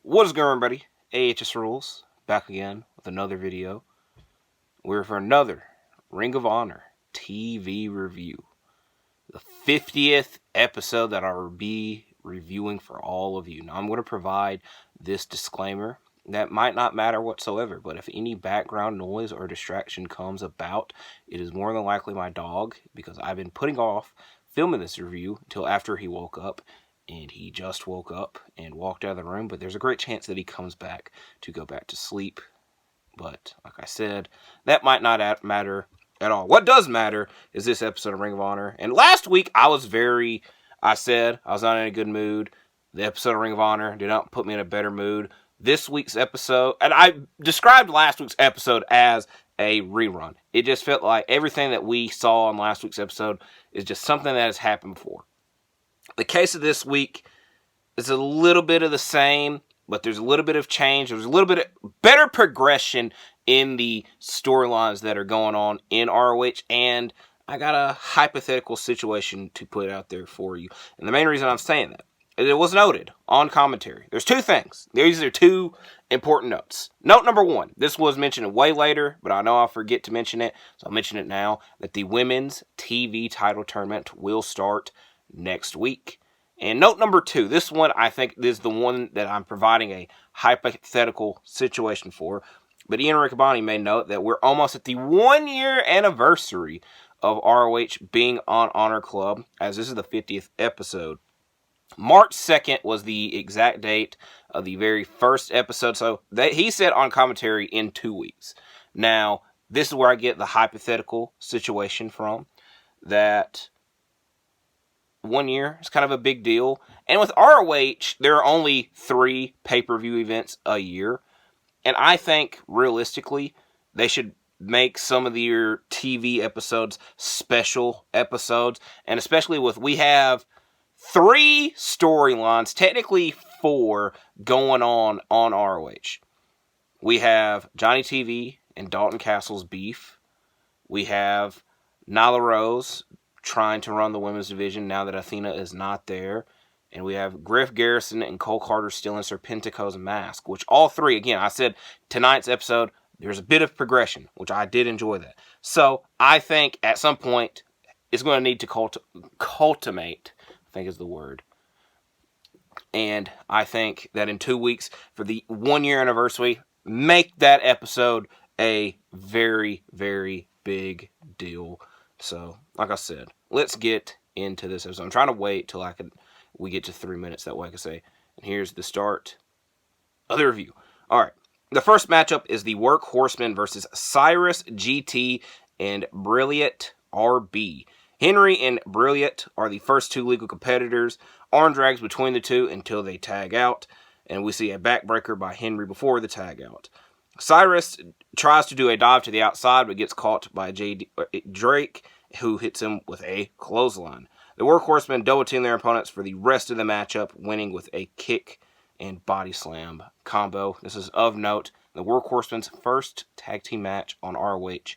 What is going on, everybody? AHS Rules, back again with another video. We're for another Ring of Honor TV review. The 50th episode that I'll be reviewing for all of you. Now, I'm going to provide this disclaimer that might not matter whatsoever, but if any background noise or distraction comes about, it is more than likely my dog, because I've been putting off filming this review until after he woke up. And he just woke up and walked out of the room, but there's a great chance that he comes back to go back to sleep. But, like I said, that might not matter at all. What does matter is this episode of Ring of Honor. And last week, I said I was not in a good mood. The episode of Ring of Honor did not put me in a better mood. This week's episode, and I described last week's episode as a rerun. It just felt like everything that we saw in last week's episode is just something that has happened before. The case of this week is a little bit of the same, but there's a little bit of change. There's a little bit of better progression in the storylines that are going on in ROH, and I got a hypothetical situation to put out there for you. And the main reason I'm saying that, it was noted on commentary. There's two things. These are two important notes. Note number one, this was mentioned way later, but I know I'll forget to mention it, so I'll mention it now, that the women's TV title tournament will start next week. And note number two, this one I think is the one that I'm providing a hypothetical situation for. But Ian Riccaboni made note that we're almost at the 1 year anniversary of ROH being on Honor Club, as this is the 50th episode. March 2nd was the exact date of the very first episode. So he said on commentary in 2 weeks. Now, this is where I get the hypothetical situation from, that 1 year is kind of a big deal. And with ROH, there are only 3 pay-per-view events a year. And I think, realistically, they should make some of their TV episodes special episodes. And especially we have 3 storylines, technically 4, going on ROH. We have Johnny TV and Dalton Castle's beef. We have Nyla Rose trying to run the women's division now that Athena is not there. And we have Griff Garrison and Cole Carter still in Serpentico's mask, which all 3, again, I said tonight's episode, there's a bit of progression, which I did enjoy that. So I think at some point it's going to need to cultivate, I think is the word. And I think that in 2 weeks, for the 1 year anniversary, make that episode a very, very big deal. So, like I said, let's get into this episode. I'm trying to wait till we get to 3 minutes. That way I can say, and here's the start of the review. All right. The first matchup is the Workhorsemen versus Cyrus GT and Brilliant RB. Henry and Brilliant are the first 2 legal competitors. Arm drags between the two until they tag out. And we see a backbreaker by Henry before the tag out. Cyrus tries to do a dive to the outside, but gets caught by Drake, who hits him with a clothesline. The Workhorsemen double team their opponents for the rest of the matchup, winning with a kick and body slam combo. This is of note, the Workhorsemen's first tag team match on ROH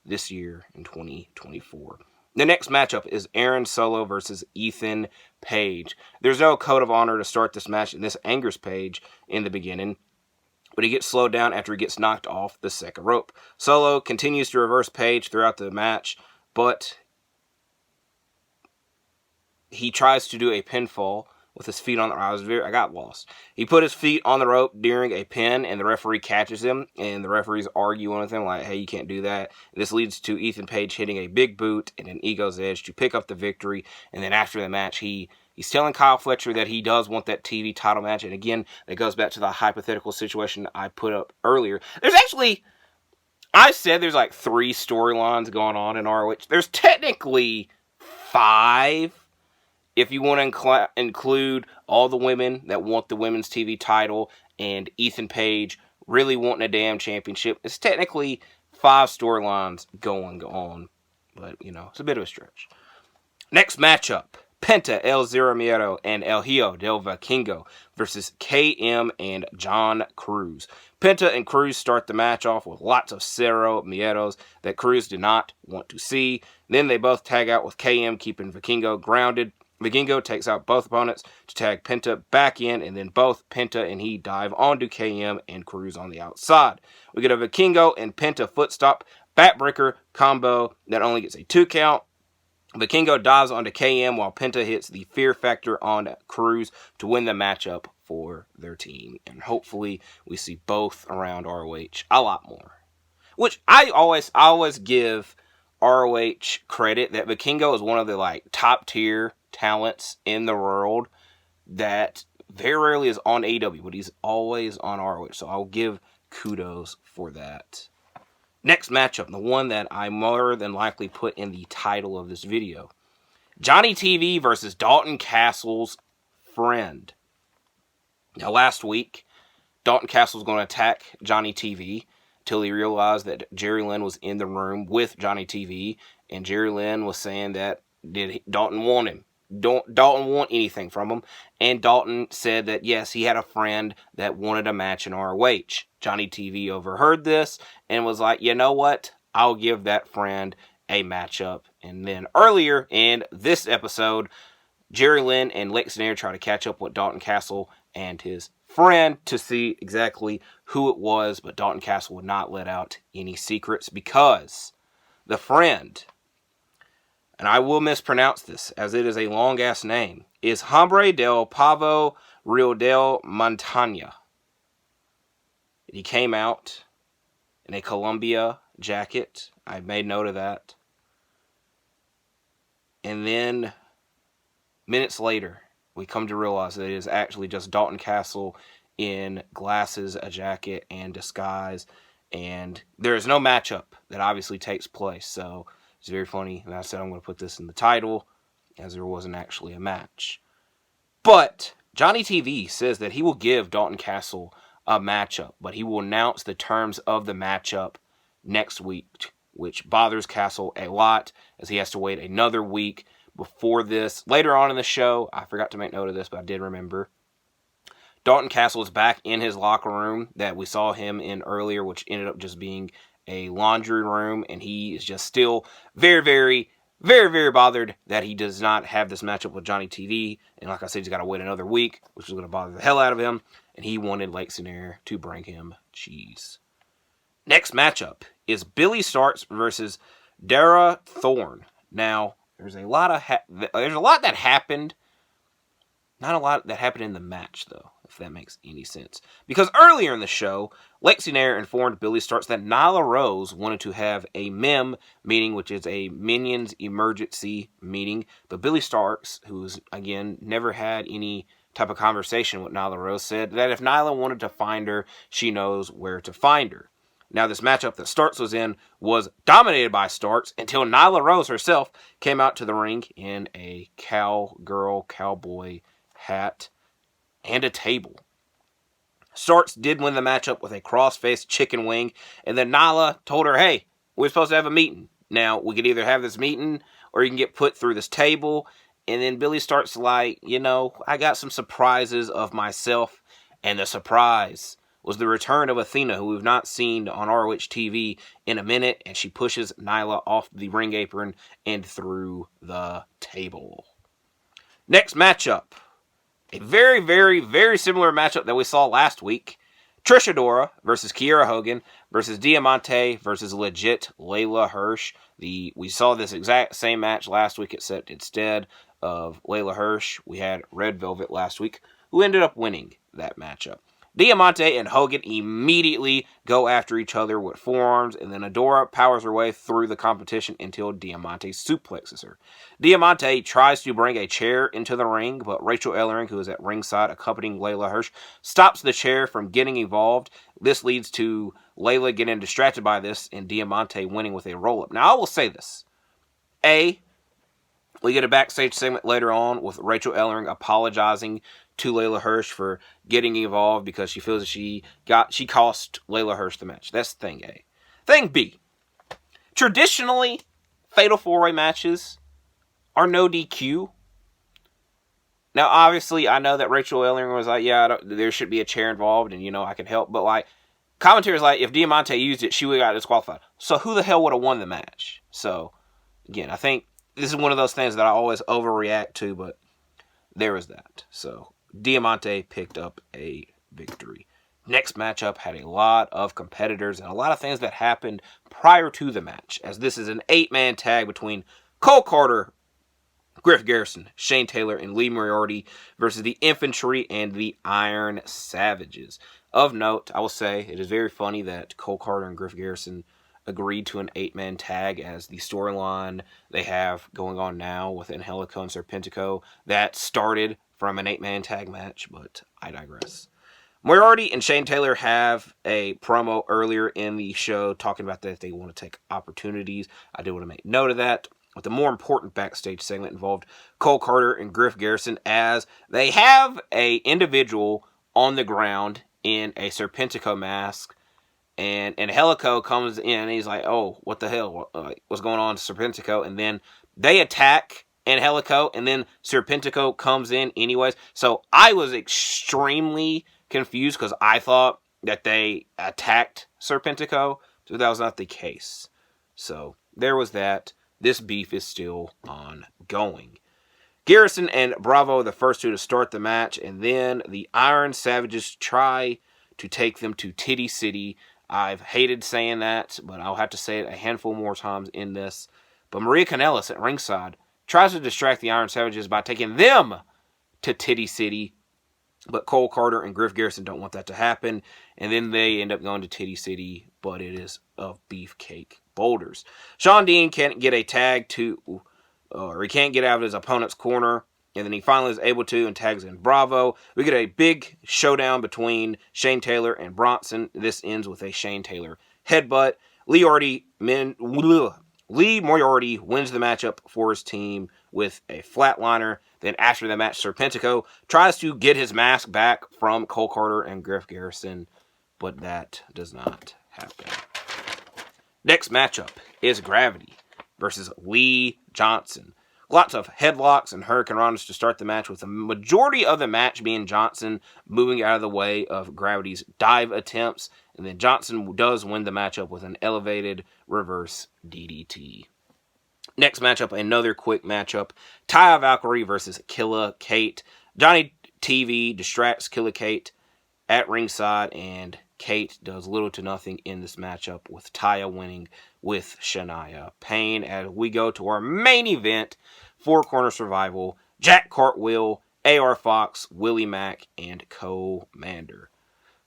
this year in 2024. The next matchup is Aaron Solo versus Ethan Page. There's no code of honor to start this match, and this angers Page in the beginning, but he gets slowed down after he gets knocked off the second rope. Solo continues to reverse Page throughout the match, but he tries to do a pinfall with his feet on the rope. I got lost. He put his feet on the rope during a pin, and the referee catches him, and the referee's arguing with him like, hey, you can't do that. This leads to Ethan Page hitting a big boot and an Ego's Edge to pick up the victory, and then after the match, he's telling Kyle Fletcher that he does want that TV title match, and again, it goes back to the hypothetical situation I put up earlier. I said there's like 3 storylines going on in ROH. There's technically 5, if you want to include all the women that want the women's TV title and Ethan Page really wanting a damn championship. It's technically 5 storylines going on, but, it's a bit of a stretch. Next matchup, Penta, El Zero Miedo, and El Hijo del Vikingo versus KM and John Cruz. Penta and Cruz start the match off with lots of Cero Miedos that Cruz did not want to see. Then they both tag out with KM keeping Vikingo grounded. Vikingo takes out both opponents to tag Penta back in, and then both Penta and he dive onto KM and Cruz on the outside. We get a Vikingo and Penta footstop backbreaker combo that only gets a 2 count. Vikingo dives onto KM while Penta hits the Fear Factor on Cruz to win the matchup for their team. And hopefully we see both around ROH a lot more. Which I always give ROH credit that Vikingo is one of the top tier talents in the world that very rarely is on AEW, but he's always on ROH. So I'll give kudos for that. Next matchup, the one that I more than likely put in the title of this video. Johnny TV versus Dalton Castle's friend. Now last week, Dalton Castle was going to attack Johnny TV until he realized that Jerry Lynn was in the room with Johnny TV, and Jerry Lynn was saying that Dalton want him. Dalton want anything from him, and Dalton said that yes, he had a friend that wanted a match in ROH. Johnny TV overheard this and was like, you know what? I'll give that friend a matchup. And then earlier in this episode, Jerry Lynn and Lex Nair try to catch up with Dalton Castle and his friend to see exactly who it was, but Dalton Castle would not let out any secrets because the friend, and I will mispronounce this as it is a long-ass name, is Hombre del Pavo Rio del Montaña. He came out in a Columbia jacket. I made note of that. And then, minutes later, we come to realize that it is actually just Dalton Castle in glasses, a jacket, and disguise. And there is no matchup that obviously takes place. So it's very funny. And I said I'm going to put this in the title, as there wasn't actually a match. But Johnny TV says that he will give Dalton Castle a matchup, but he will announce the terms of the matchup next week, which bothers Castle a lot, as he has to wait another week before this. Later on in the show, I forgot to make note of this, but I did remember, Dalton Castle is back in his locker room that we saw him in earlier, which ended up just being a laundry room, and he is just still very, very, very, very bothered that he does not have this matchup with Johnny TV, and like I said, he's got to wait another week, which is going to bother the hell out of him, and he wanted Lex Nair to bring him cheese. Next matchup is Billy Starks versus Dara Thorne. Now, there's a lot that happened. Not a lot that happened in the match, though, if that makes any sense. Because earlier in the show, Lexi Nair informed Billy Starks that Nyla Rose wanted to have a MEM meeting, which is a Minions Emergency meeting. But Billy Starks, who's, again, never had any type of conversation with Nyla Rose, said that if Nyla wanted to find her, she knows where to find her. Now, this matchup that Starks was in was dominated by Starks until Nyla Rose herself came out to the ring in a cowboy hat and a table. Starks did win the matchup with a cross-faced chicken wing, and then Nyla told her, hey, we're supposed to have a meeting. Now, we could either have this meeting or you can get put through this table. And then Billy Starks like, I got some surprises of myself, and the surprise was the return of Athena, who we've not seen on ROH TV in a minute, and she pushes Nyla off the ring apron and through the table. Next matchup, a very, very, very similar matchup that we saw last week. Trish Adora versus Kiera Hogan versus Diamante versus legit Layla Hirsch. We saw this exact same match last week, except instead of Layla Hirsch, we had Red Velvet last week, who ended up winning that matchup. Diamante and Hogan immediately go after each other with forearms, and then Adora powers her way through the competition until Diamante suplexes her. Diamante tries to bring a chair into the ring, but Rachel Ellering, who is at ringside accompanying Layla Hirsch, stops the chair from getting involved. This leads to Layla getting distracted by this and Diamante winning with a roll-up. Now, I will say this. We get a backstage segment later on with Rachel Ellering apologizing to Layla Hirsch for getting involved because she feels that she cost Layla Hirsch the match. That's thing A. Thing B. Traditionally, Fatal 4-Way matches are no DQ. Now, obviously, I know that Rachel Ellering was like, there should be a chair involved, and, I can help. But, commentators if Diamante used it, she would have got disqualified. So, who the hell would have won the match? So, again, I think this is one of those things that I always overreact to, but there was that. So Diamante picked up a victory. Next matchup had a lot of competitors and a lot of things that happened prior to the match, as this is an 8-man tag between Cole Carter, Griff Garrison, Shane Taylor, and Lee Moriarty versus the Infantry and the Iron Savages. Of note, I will say, it is very funny that Cole Carter and Griff Garrison agreed to an 8-man tag, as the storyline they have going on now with Angelico and Serpentico, that started from an 8-man tag match, but I digress. Moriarty and Shane Taylor have a promo earlier in the show talking about that they want to take opportunities. I do want to make note of that. But the more important backstage segment involved Cole Carter and Griff Garrison, as they have a individual on the ground in a Serpentico mask, and Angelico comes in and he's like, oh, what the hell? What's going on, Serpentico? And then they attack Angelico, and then Serpentico comes in anyways. So I was extremely confused because I thought that they attacked Serpentico, but that was not the case. So there was that. This beef is still ongoing. Garrison and Bravo are the first two to start the match, and then the Iron Savages try to take them to Titty City. I've hated saying that, but I'll have to say it a handful more times in this. But Maria Kanellis at ringside tries to distract the Iron Savages by taking them to Titty City, but Cole Carter and Griff Garrison don't want that to happen, and then they end up going to Titty City, but it is of beefcake boulders. Sean Dean can't get a tag or he can't get out of his opponent's corner, and then he finally is able to and tags in Bravo. We get a big showdown between Shane Taylor and Bronson. This ends with a Shane Taylor headbutt. Lee Moriarty wins the matchup for his team with a flatliner. Then after the match, Serpentico tries to get his mask back from Cole Carter and Griff Garrison, but that does not happen. Next matchup is Gravity versus Lee Johnson. Lots of headlocks and hurricanranas to start the match, with the majority of the match being Johnson moving out of the way of Gravity's dive attempts, and then Johnson does win the matchup with an elevated reverse DDT. Next matchup, another quick matchup. Taya Valkyrie versus Killa Kate. Johnny TV distracts Killa Kate at ringside, and Kate does little to nothing in this matchup, with Taya winning with Shania Payne. As we go to our main event, Four Corner Survival, Jack Cartwheel, AR Fox, Willie Mack, and Commander.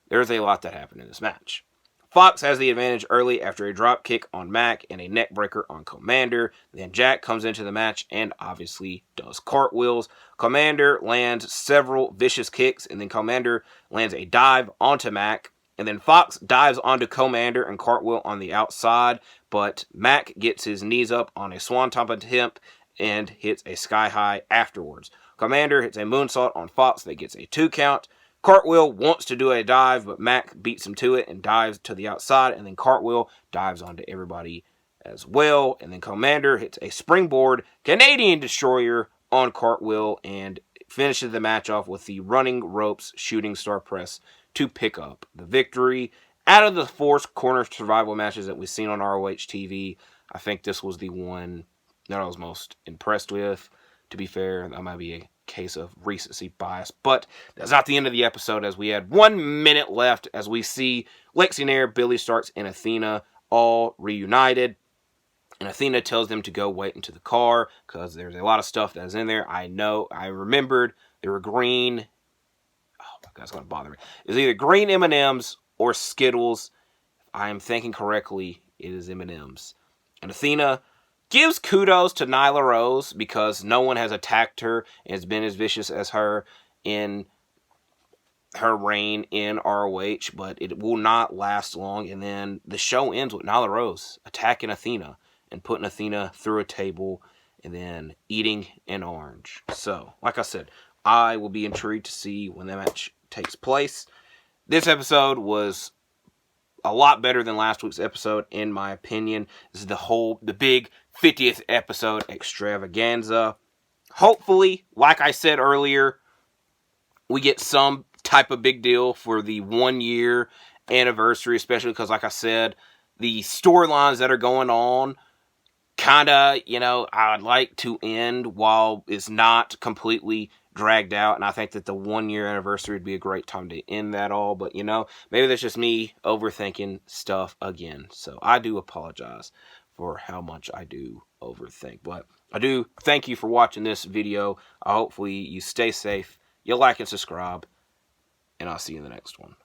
There's a lot that happened in this match. Fox has the advantage early after a drop kick on Mack and a neck breaker on Commander. Then Jack comes into the match and obviously does cartwheels. Commander lands several vicious kicks, and then Commander lands a dive onto Mack. And then Fox dives onto Commander and cartwheel on the outside, but Mack gets his knees up on a swanton attempt and hits a sky high afterwards. Commander hits a moonsault on Fox that gets a 2 count. Cartwheel wants to do a dive, but Mack beats him to it and dives to the outside, and then Cartwheel dives onto everybody as well. And then Commander hits a springboard Canadian Destroyer on Cartwheel and finishes the match off with the running ropes shooting star press to pick up the victory. Out of the 4 corner survival matches that we've seen on ROH TV, I think this was the one that I was most impressed with. To be fair, that might be a case of recency bias, but that's not the end of the episode, as we had 1 minute left as we see Lexi Nair, Billy Starks, and Athena all reunited, and Athena tells them to go wait into the car because there's a lot of stuff that's in there. I remembered there were green, oh my god, it's going to bother me. It's either green M&Ms or Skittles. If I am thinking correctly, it is M&Ms. And Athena gives kudos to Nyla Rose because no one has attacked her and has been as vicious as her in her reign in ROH, but it will not last long. And then the show ends with Nyla Rose attacking Athena and putting Athena through a table and then eating an orange. So, like I said, I will be intrigued to see when that match takes place. This episode was a lot better than last week's episode, in my opinion. This is the big 50th episode extravaganza. Hopefully, like I said earlier, we get some type of big deal for the 1 year anniversary, especially because, like I said, the storylines that are going on kind of, I'd like to end while it's not completely dragged out, and I think that the 1 year anniversary would be a great time to end that all. But you know, maybe that's just me overthinking stuff again. So I do apologize for how much I do overthink. But I do thank you for watching this video. Hopefully you stay safe, you like and subscribe, and I'll see you in the next one.